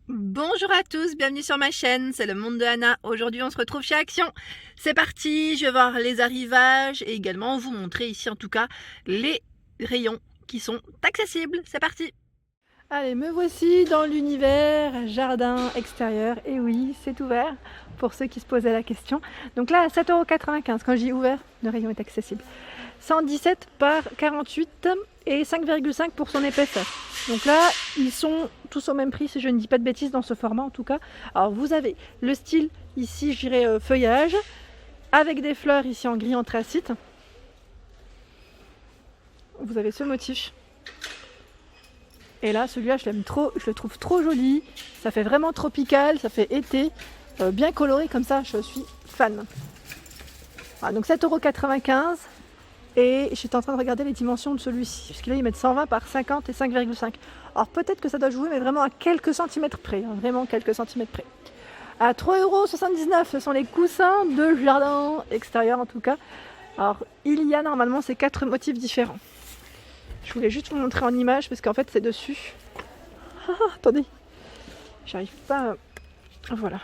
Bonjour à tous, bienvenue sur ma chaîne, c'est le monde de Anna. Aujourd'hui on se retrouve chez Action. C'est parti, je vais voir les arrivages et également vous montrer ici en tout cas les rayons qui sont accessibles. C'est parti. Allez, me voici dans l'univers jardin extérieur. Et oui, c'est ouvert pour ceux qui se posaient la question. Donc là, à 7,95 €, quand je dis ouvert, le rayon est accessible. 117 par 48 et 5,5 pour son épaisseur. Donc là, ils sont tous au même prix, si je ne dis pas de bêtises, dans ce format en tout cas. Alors vous avez le style ici, je dirais feuillage, avec des fleurs ici en gris anthracite. Vous avez ce motif. Et là, celui-là, je l'aime trop, je le trouve trop joli. Ça fait vraiment tropical, ça fait été, bien coloré comme ça, je suis fan. Voilà, donc 7,95 €. Et j'étais en train de regarder les dimensions de celui-ci, parce que là ils mettent 120 par 50 et 5,5. Alors peut-être que ça doit jouer, mais vraiment à quelques centimètres près, hein, vraiment quelques centimètres près. À 3,79 €, ce sont les coussins de jardin extérieur en tout cas. Alors il y a normalement ces 4 motifs différents. Je voulais juste vous montrer en image, parce qu'en fait c'est dessus. Attendez, j'arrive pas. Voilà,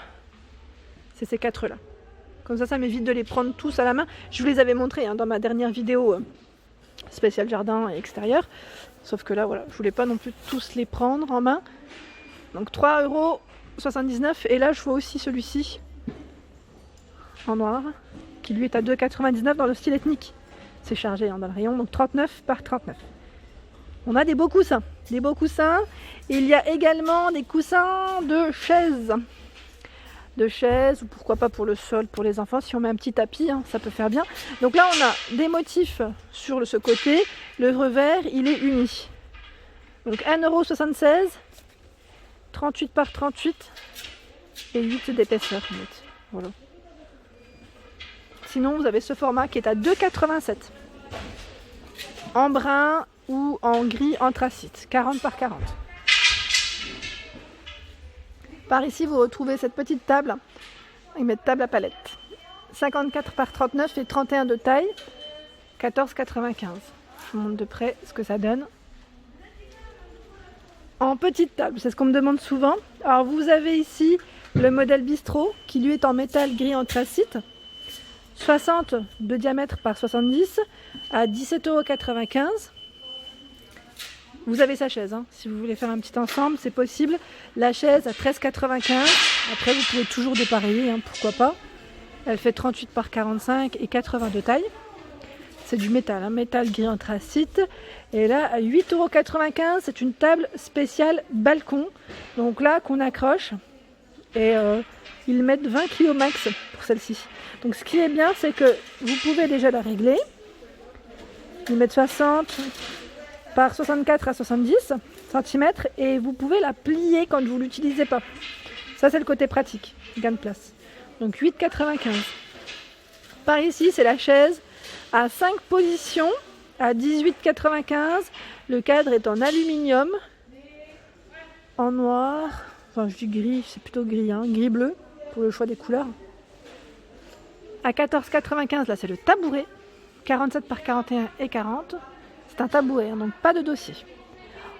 c'est ces 4 là. Comme ça m'évite de les prendre tous à la main. Je vous les avais montrés dans ma dernière vidéo spéciale jardin et extérieur. Sauf que là, voilà, je voulais pas non plus tous les prendre en main. Donc 3,79 €. Et là, je vois aussi celui-ci en noir, qui lui est à 2,99 € dans le style ethnique. C'est chargé dans le rayon, donc 39 par 39. On a des beaux coussins. Des beaux coussins. Il y a également des coussins de chaises. Ou pourquoi pas pour le sol, pour les enfants, si on met un petit tapis, ça peut faire bien. Donc là on a des motifs sur ce côté, le revers il est uni. Donc 1,76 €, 38 par 38 et 8 d'épaisseur. Voilà. Sinon vous avez ce format qui est à 2,87 €, en brun ou en gris anthracite, 40 par 40. Par ici, vous retrouvez cette petite table. Ils mettent table à palette. 54 par 39 et 31 de taille. 14,95 €. Je vous montre de près ce que ça donne. En petite table, c'est ce qu'on me demande souvent. Alors vous avez ici le modèle bistrot qui lui est en métal gris anthracite. 60 de diamètre par 70 à 17,95 €. Vous avez sa chaise, si vous voulez faire un petit ensemble, c'est possible. La chaise à 13,95 €. Après, vous pouvez toujours dépareiller, pourquoi pas. Elle fait 38 par 45 et 80 de taille. C'est du métal, métal gris anthracite. Et là, à 8,95 €, c'est une table spéciale balcon. Donc là, qu'on accroche. Et ils mettent 20 kg max pour celle-ci. Donc ce qui est bien, c'est que vous pouvez déjà la régler. Ils mettent 60 par 64 à 70 cm et vous pouvez la plier quand vous ne l'utilisez pas. Ça c'est le côté pratique, gain de place. Donc 8,95 €. Par ici c'est la chaise à 5 positions à 18,95 €. Le cadre est en aluminium, en noir, enfin je dis gris, c'est plutôt gris, gris bleu pour le choix des couleurs. À 14,95 €, là c'est le tabouret, 47 par 41 et 40. C'est un tabouret, donc pas de dossier.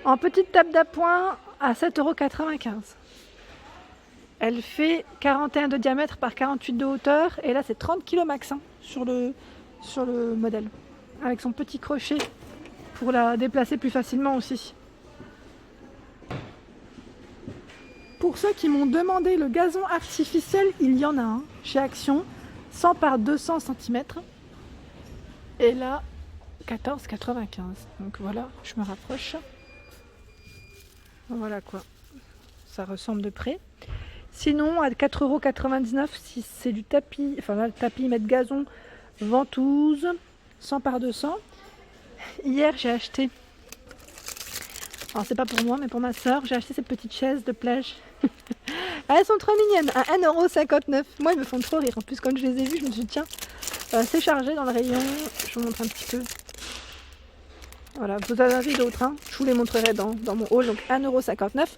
En petite table d'appoint à 7,95 €. Elle fait 41 de diamètre par 48 de hauteur. Et là, c'est 30 kg max sur le modèle. Avec son petit crochet pour la déplacer plus facilement aussi. Pour ceux qui m'ont demandé le gazon artificiel, il y en a un chez Action. 100 par 200 cm. Et là, 14,95 €. Donc voilà, je me rapproche. Voilà quoi, ça ressemble de près. Sinon, à 4,99 €, si c'est du tapis, enfin là, le tapis, ils mettent gazon, ventouse, 100 par 200. Hier, j'ai acheté, alors c'est pas pour moi, mais pour ma soeur, j'ai acheté ces petites chaises de plage. Elles sont trop mignonnes, à 1,59 €. Moi, ils me font trop rire. En plus, quand je les ai vues, je me suis dit, tiens, c'est chargé dans le rayon. Je vous montre un petit peu. Voilà, vous en avez d'autres, je vous les montrerai dans mon haul. Donc 1,59 €.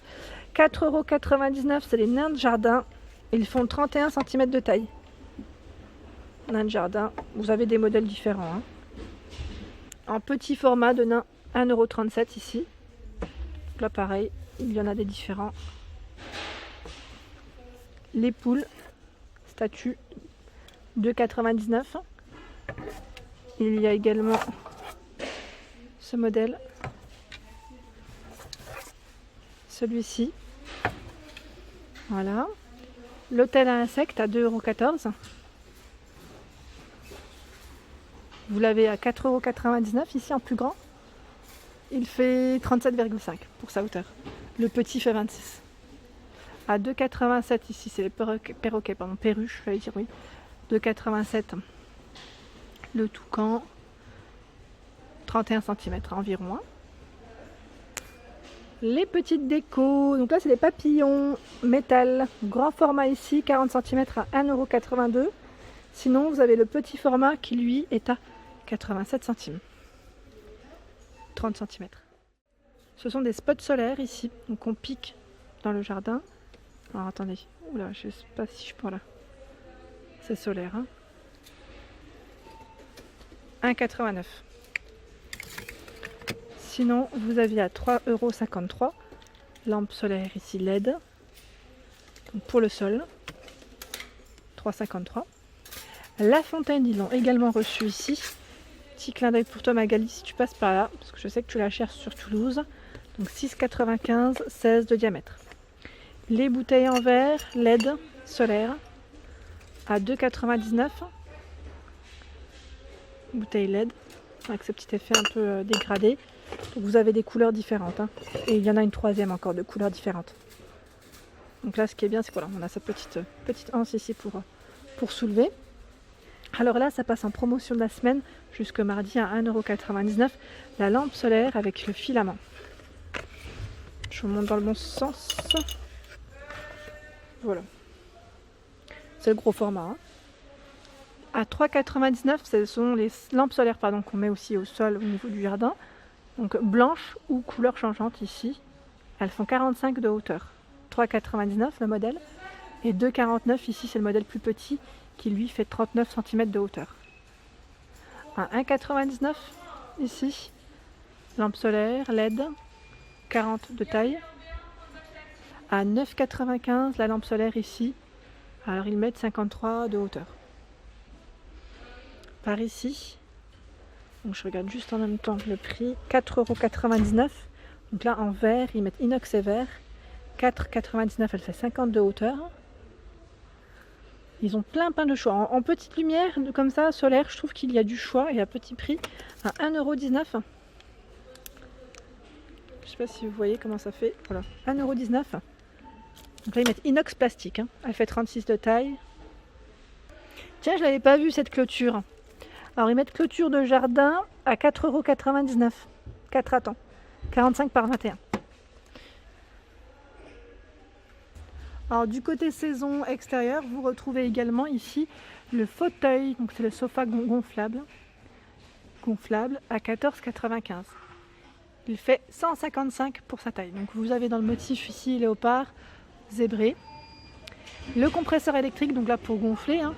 4,99 €, c'est les nains de jardin. Ils font 31 cm de taille. Nains de jardin, vous avez des modèles différents. En petit format de nain, 1,37 € ici. Là pareil, il y en a des différents. les poules, statue, 2,99 €. Il y a également ce modèle, celui-ci. Voilà. L'hôtel à insectes à 2,14 €. Vous l'avez à 4,99 € ici en plus grand. Il fait 37,5 pour sa hauteur. Le petit fait 26. À 2,87 € ici, c'est les perroquets, perruches, j'allais dire oui. 2,87 € le toucan, 31 cm environ. Les petites décos, donc là c'est des papillons métal, grand format ici, 40 cm à 1,82 €. Sinon vous avez le petit format qui lui est à 87 centimes, 30 cm. Ce sont des spots solaires ici, donc on pique dans le jardin. Alors attendez, oula, je sais pas si je peux là. C'est solaire, hein. 1,89 €. Sinon, vous aviez à 3,53 €, lampe solaire ici LED, donc pour le sol, 3,53 €. La fontaine, ils l'ont également reçu ici. Petit clin d'œil pour toi Magali si tu passes par là, parce que je sais que tu la cherches sur Toulouse. Donc 6,95 €, 16 de diamètre. Les bouteilles en verre LED solaire à 2,99 €. Bouteille LED avec ce petit effet un peu dégradé. Donc vous avez des couleurs différentes, hein. Et il y en a une troisième encore de couleurs différentes. Donc là ce qui est bien c'est qu'on a cette petite anse ici pour soulever. Alors là ça passe en promotion de la semaine jusque mardi à 1,99 €, la lampe solaire avec le filament. Je vous montre dans le bon sens. Voilà. C'est le gros format, hein. À 3,99 €, ce sont les lampes solaires qu'on met aussi au sol au niveau du jardin. Donc blanches ou couleur changeante ici. Elles font 45 de hauteur. 3,99 € le modèle. Et 2,49 € ici c'est le modèle plus petit qui lui fait 39 cm de hauteur. À 1,99 € ici. Lampe solaire LED. 40 de taille. À 9,95 € la lampe solaire ici. Alors ils mettent 53 de hauteur. Par ici. Donc je regarde juste en même temps le prix, 4,99 €. Donc là en verre, ils mettent inox et verre. 4,99 €, elle fait 50 de hauteur. Ils ont plein de choix. En petite lumière, comme ça, solaire, je trouve qu'il y a du choix et à petit prix, à 1,19 €. Je sais pas si vous voyez comment ça fait. Voilà, 1,19 €. Donc là ils mettent inox plastique, hein. Elle fait 36 de taille. Tiens, je l'avais pas vu cette clôture. Alors ils mettent clôture de jardin à 4,99 €. 4 à temps. 45 par 21. Alors du côté saison extérieure, vous retrouvez également ici le fauteuil. Donc c'est le sofa gonflable à 14,95 €. Il fait 155 pour sa taille. Donc vous avez dans le motif ici léopard, zébré. Le compresseur électrique, donc là pour gonfler, hein,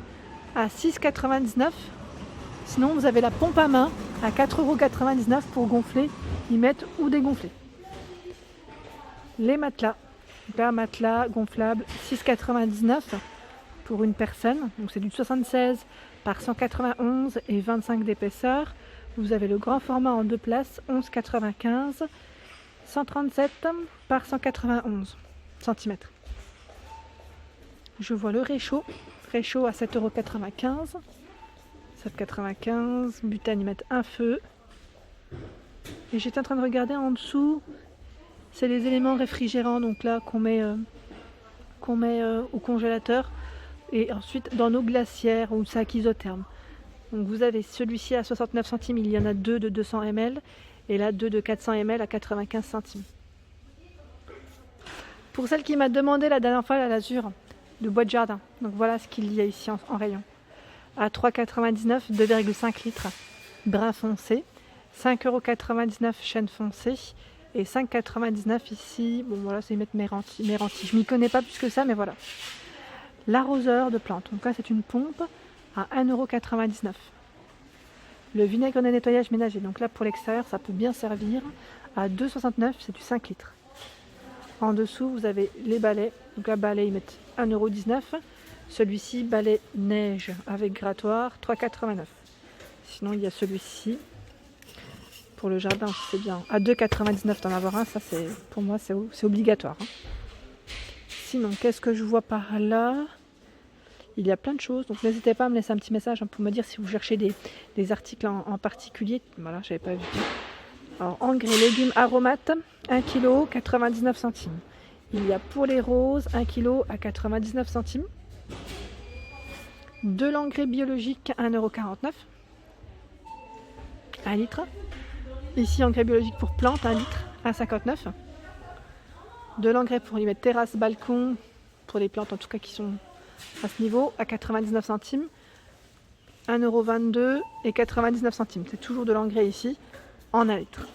à 6,99 €. Sinon, vous avez la pompe à main à 4,99 € pour gonfler, y mettre ou dégonfler. Les matelas. Donc là, matelas gonflable, 6,99 € pour une personne. Donc c'est du 76 par 191 et 25 d'épaisseur. Vous avez le grand format en 2 places, 11,95 €, 137 par 191 cm. Je vois le réchaud à 7,95 €. 7,95 €, butane, ils mettent un feu. Et j'étais en train de regarder en dessous, c'est les éléments réfrigérants, donc là qu'on met au congélateur et ensuite dans nos glacières ou sacs isothermes. Donc vous avez celui-ci à 69 centimes, il y en a deux de 200 ml et là deux de 400 ml à 95 centimes. Pour celle qui m'a demandé la dernière fois la lasure de bois de jardin, donc voilà ce qu'il y a ici en rayon. À 3,99 €, 2,5 litres, brun foncé, 5,99 € chêne foncé et 5,99 € ici, bon voilà c'est mettre méranti. Je m'y connais pas plus que ça mais voilà. L'arroseur de plantes, donc là c'est une pompe à 1,99 €. Le vinaigre de nettoyage ménager, donc là pour l'extérieur ça peut bien servir, à 2,69 €, c'est du 5 litres. En dessous, vous avez les balais. Donc là, balai, ils mettent 1,19 €. Celui-ci, balai neige avec grattoir, 3,89 €. Sinon, il y a celui-ci. Pour le jardin, c'est bien. À 2,99 € d'en avoir un, ça, pour moi, c'est obligatoire. Hein. Sinon, qu'est-ce que je vois par là? Il y a plein de choses, donc n'hésitez pas à me laisser un petit message pour me dire si vous cherchez des articles en particulier. Voilà, j'avais pas vu. Alors, engrais, légumes, aromates, 1 kg, 99 centimes. Il y a pour les roses, 1 kg à 99 centimes. De l'engrais biologique, 1,49 €. 1 litre. Ici, engrais biologique pour plantes, 1 litre, 1,59 €. De l'engrais pour y mettre terrasse, balcon, pour les plantes en tout cas qui sont à ce niveau, à 99 centimes. 1,22 € et 99 centimes. C'est toujours de l'engrais ici, en 1 litre.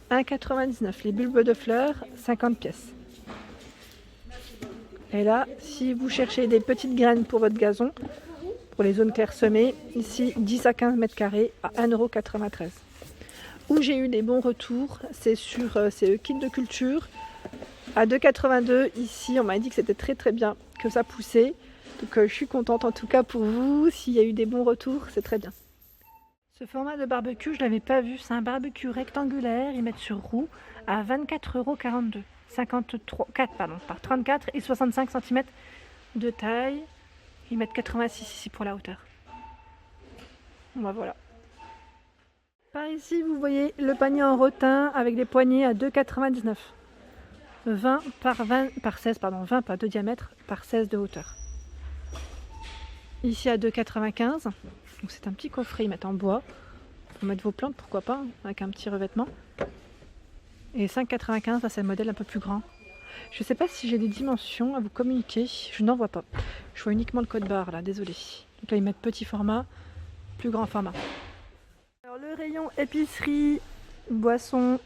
1,99 € les bulbes de fleurs, 50 pièces. Et là, si vous cherchez des petites graines pour votre gazon, pour les zones clairsemées, ici 10 à 15 mètres carrés à 1,93 €. Où j'ai eu des bons retours, c'est sur ces kits de culture à 2,82 €. Ici, on m'a dit que c'était très très bien, que ça poussait. Donc je suis contente en tout cas pour vous. S'il y a eu des bons retours, c'est très bien. Ce format de barbecue, je ne l'avais pas vu. C'est un barbecue rectangulaire. Ils mettent sur roue à 24,42 €. 54 par 34 et 65 cm de taille. Ils mettent 86 ici pour la hauteur. Bon, voilà. Par ici, vous voyez le panier en rotin avec des poignées à 2,99 €. 20 par 16, pardon, 20 pas de diamètre par 16 de hauteur. Ici à 2,95 €. Donc c'est un petit coffret, ils mettent en bois. Pour mettre vos plantes, pourquoi pas, avec un petit revêtement. Et 5,95 €, là c'est le modèle un peu plus grand. Je ne sais pas si j'ai des dimensions à vous communiquer, je n'en vois pas. Je vois uniquement le code barre là, désolé. Donc là ils mettent petit format, plus grand format. Alors le rayon épicerie, boisson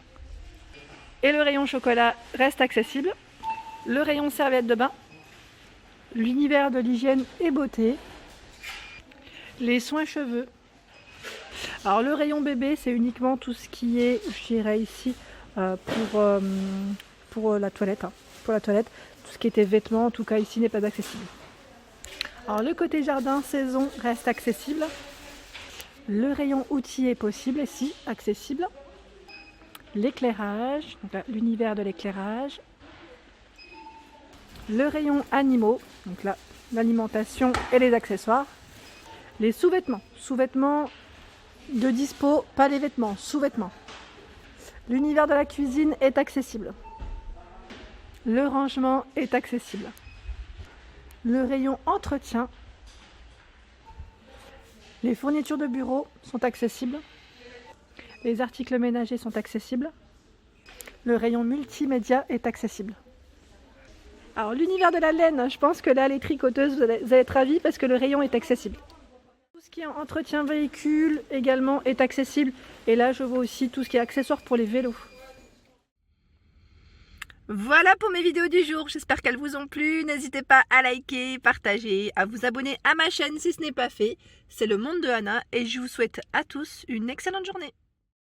et le rayon chocolat restent accessibles. Le rayon serviettes de bain, l'univers de l'hygiène et beauté, les soins cheveux. Alors le rayon bébé, c'est uniquement tout ce qui est, je dirais ici, pour la toilette. Hein. Pour la toilette, tout ce qui était vêtements, en tout cas ici, n'est pas accessible. Alors le côté jardin, saison, reste accessible. Le rayon outils est possible ici, accessible. L'éclairage, donc là, l'univers de l'éclairage. Le rayon animaux, donc là, l'alimentation et les accessoires. Les sous-vêtements, sous-vêtements de dispo, pas les vêtements, sous-vêtements. L'univers de la cuisine est accessible. Le rangement est accessible. Le rayon entretien. Les fournitures de bureau sont accessibles. Les articles ménagers sont accessibles. Le rayon multimédia est accessible. Alors l'univers de la laine, je pense que là les tricoteuses, vous allez être ravis parce que le rayon est accessible. Tout ce qui est entretien véhicule également est accessible. Et là je vois aussi tout ce qui est accessoires pour les vélos. Voilà pour mes vidéos du jour, j'espère qu'elles vous ont plu. N'hésitez pas à liker, partager, à vous abonner à ma chaîne si ce n'est pas fait. C'est le monde de Anna et je vous souhaite à tous une excellente journée.